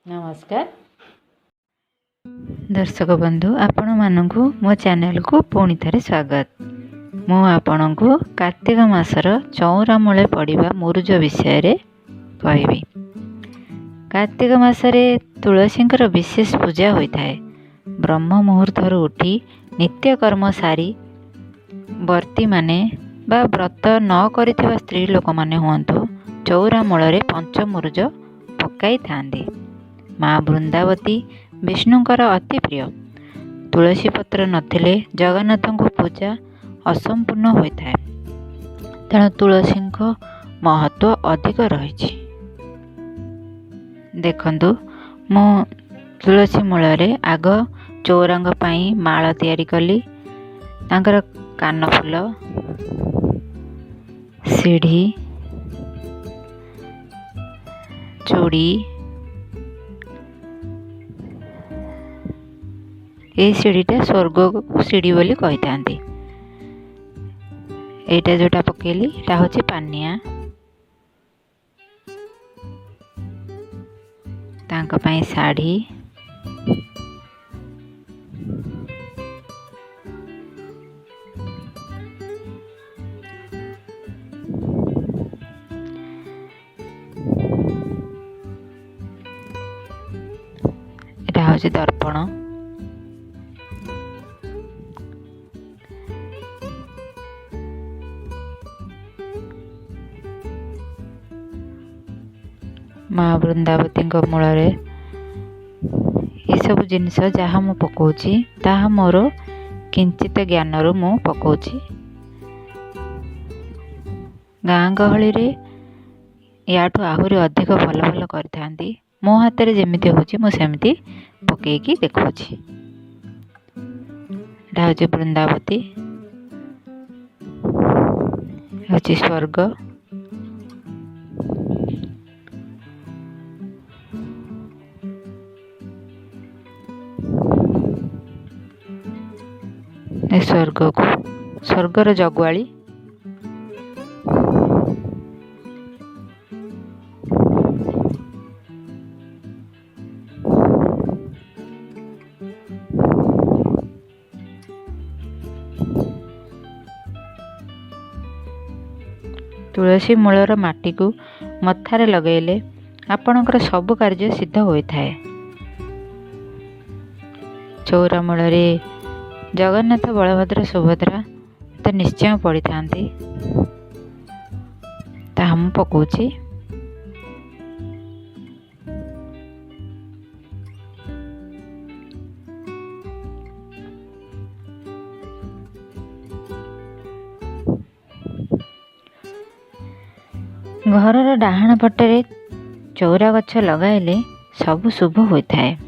नमस्कार दर्शक बंधु, आपण मानू मो चैनल को पुणी थे स्वागत। मु आपण को कार्तिक मासर चौरा मूले पड़िबा मुरुज विषय रे कहबी। कार्तिक मासरे तुलसींकर विशेष पूजा होता है। ब्रह्म मुहूर्तर उठी नित्यकर्म सारी वर्ती माने बा व्रत न करिथिबा स्त्री लोक माने हुअंतु चौरा मूल पंचमुरुज पकाई थांदी। माँ वृंदावती विष्णुंकर अति प्रिय। तुलसी पत्र नथिले जगन्नाथ को पूजा असंपूर्ण होता है। तेणु तुलसी महत्व अधिक रही। देखंतु मु तुलसी मूल आग चौरंग पाई माला तैयारी कली। तांकर कानफुल, सीढ़ी, चूड़ी, ये सीढ़ीटा स्वर्ग सीढ़ी बोली कही था। एटा जोटा पकेली एटा होची पानिया। तांका पाई साड़ी, एटा होची दर्पण, माँ वृंदावती मूल ये सब जिनस जहाँ मु पकाउची ताहा मोर किंचित ज्ञान रु मु पकाउची। गाँ गहली रे याठू आहुरी अधिक भल भल करथांती। मो हाथ रे जेमिति होची मु सेमिति पकेकी देखौची। एटा होची वृंदावती, होची स्वर्ग, स्वर्ग को स्वर्गर जगुआली, तुलसी मूलर माटी को मथारे लगेले आपणकर सब कार्य सिद्ध होता है। चौरा मूल जगन्नाथ, बलभद्र, सुभद्रा तो निश्चय पड़ी था। हम पकाउची। घरर डाहाण पटे चौरा गछ लगाइले सब शुभ होता है।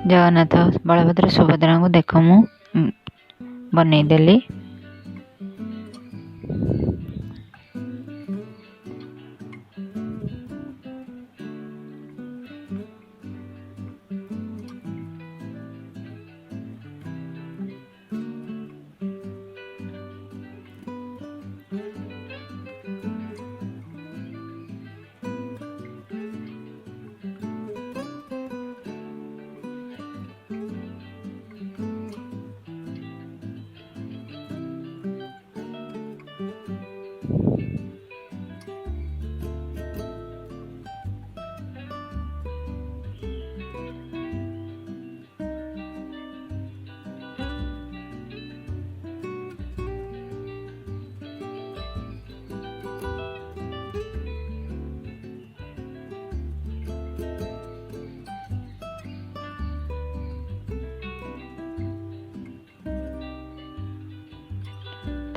जगन्नाथ, बलभद्र, सुभद्रा को देख मु बनईदेली।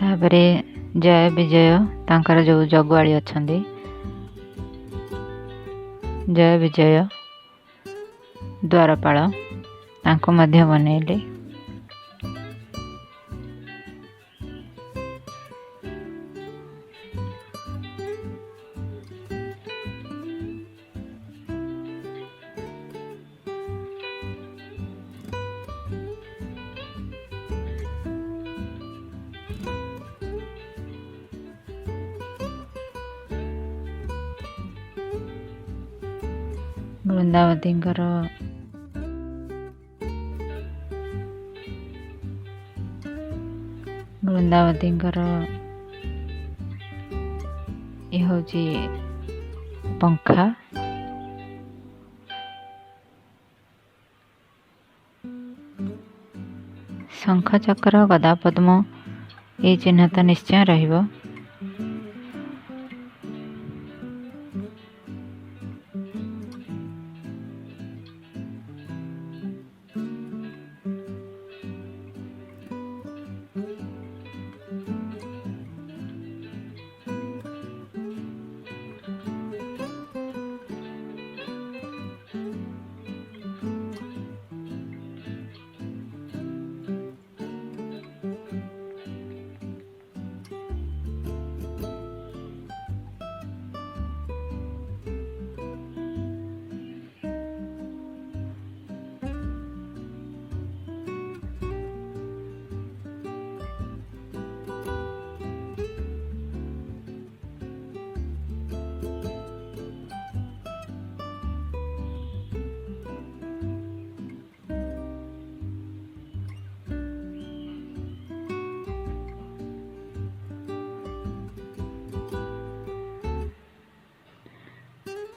तापरे जय विजय तांकर जो जगुआड़ी अछंदी जय विजय द्वारपाल तांको मध्य बनैले। वृंदावतींकर ये होची पंखा। शंख चक्र गदा पद्म ये चिन्ह तो निश्चय रहिबो।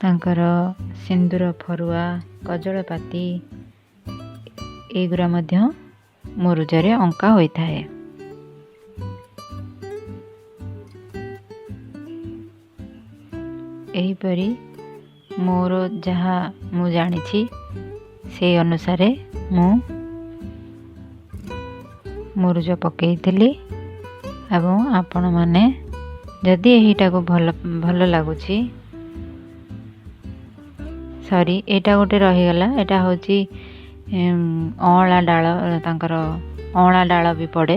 तांकर सिंदूर फरुआ कजलपाती एगुरा मध्य मुरुजरे अंका होता है। एहीपरी मोर जहाँ मु जानिछि से अनुसार मु मुरुज पकेइथिली एवं आपण माने जदि एहीटा को भल लगुछि सॉरी एटा गोटे रहीगला एटा होची अँला डाल तांकर अँला डाल भी पड़े।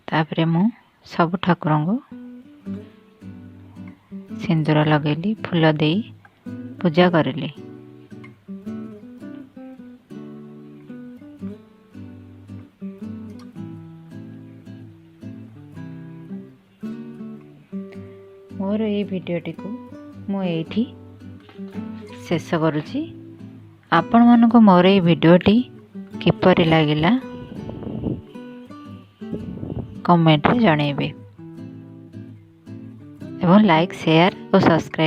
तापरे मु सब ठाकुर को सिंदूर लगेली फूल दे पूजा करली। मोर ये भिडियोटी को मु एठी शेष करुछि। आपण मानको मोर ये भिडियोटी किपरि लागिला कमेंट रे जणेबे एवं लाइक शेयर और सब्सक्राइब